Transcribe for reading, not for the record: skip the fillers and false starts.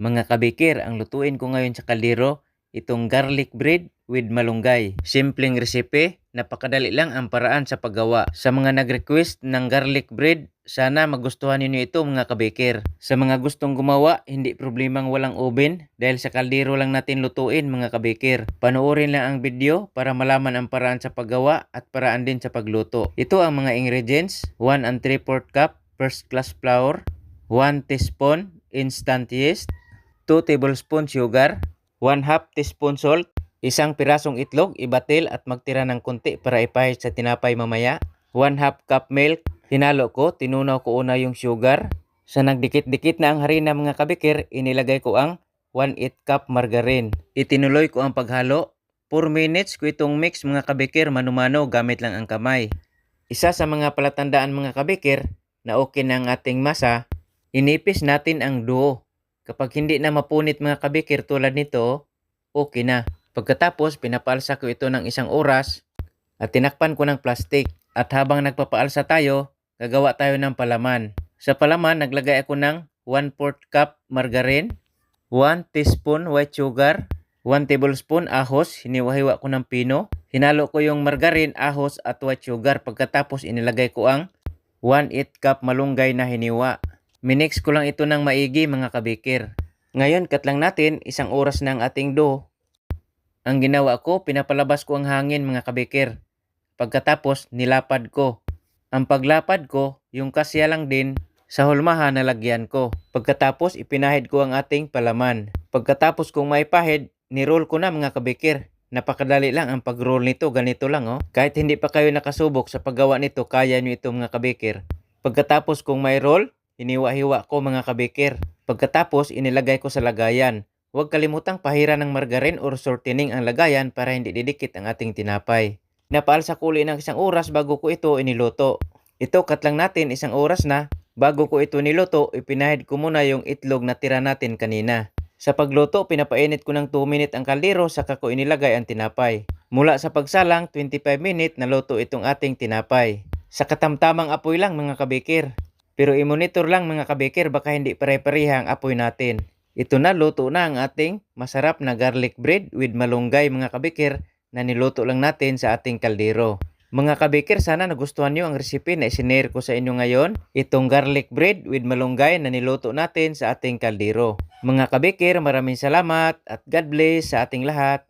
Mga kabikir, ang lutuin ko ngayon sa kaldero, itong garlic bread with malunggay. Simpleng resipe, napakadali lang ang paraan sa paggawa. Sa mga nag-request ng garlic bread, sana magustuhan ninyo ito mga kabikir. Sa mga gustong gumawa, hindi problemang walang oven dahil sa kaldero lang natin lutuin mga kabikir. Panoorin lang ang video para malaman ang paraan sa paggawa at paraan din sa pagluto. Ito ang mga ingredients: 1 3/4 cup first class flour, 1 teaspoon instant yeast, 2 tablespoon sugar, 1/2 teaspoon salt, isang pirasong itlog, ibatil at magtira ng konti para ipahid sa tinapay mamaya, 1/2 cup milk. Hinalo ko, tinunaw ko una yung sugar. Sa nagdikit-dikit na ang harina mga kabikir, inilagay ko ang 1/8 cup margarine. Itinuloy ko ang paghalo. 4 minutes ko itong mix mga kabikir, mano-mano gamit lang ang kamay. Isa sa mga palatandaan mga kabikir na okay na ang ating masa, inipis natin ang dough. Kapag hindi na mapunit mga kabikir tulad nito, okay na. Pagkatapos, pinapaalsa ko ito ng 1 oras at tinakpan ko ng plastic. At habang nagpapaalsa tayo, gagawa tayo ng palaman. Sa palaman, naglagay ako ng 1/4 cup margarine, 1 teaspoon white sugar, 1 tablespoon ahos, hiniwa-hiwa ko ng pino. Hinalo ko yung margarine, ahos at white sugar. Pagkatapos, inilagay ko ang 1/8 cup malunggay na hiniwa. Minix ko lang ito ng maigi mga kabikir. Ngayon, cut lang natin, 1 oras na ang ating dough. Ang ginawa ko, pinapalabas ko ang hangin mga kabikir. Pagkatapos, nilapad ko. Ang paglapad ko, yung kasya lang din sa hulmahan na lagyan ko. Pagkatapos, ipinahid ko ang ating palaman. Pagkatapos kong maipahid, niroll ko na mga kabikir. Napakadali lang ang pag-roll nito, ganito lang oh. Kahit hindi pa kayo nakasubok sa paggawa nito, kaya nyo ito mga kabikir. Pagkatapos kong may roll, hiniwa-hiwa ko mga kabikir. Pagkatapos, inilagay ko sa lagayan. Huwag kalimutang pahira ng margarine or shortening ang lagayan para hindi didikit ang ating tinapay. Napaalsa ko uli ng 1 oras bago ko ito iniluto. Ito cut lang natin 1 oras na. Bago ko ito niluto, ipinahid ko muna yung itlog na tira natin kanina. Sa pagluto, pinapainit ko ng 2 minutes ang kaldero saka ko inilagay ang tinapay. Mula sa pagsalang, 25 minutes naluto itong ating tinapay. Sa katamtamang apoy lang mga kabikir. Pero i-monitor lang mga kabikir, baka hindi pare-pareha ang apoy natin. Ito na, luto na ang ating masarap na garlic bread with malunggay mga kabikir na niluto lang natin sa ating kaldero. Mga kabikir, sana nagustuhan nyo ang recipe na isinare ko sa inyo ngayon. Itong garlic bread with malunggay na niluto natin sa ating kaldero. Mga kabikir, maraming salamat at God bless sa ating lahat.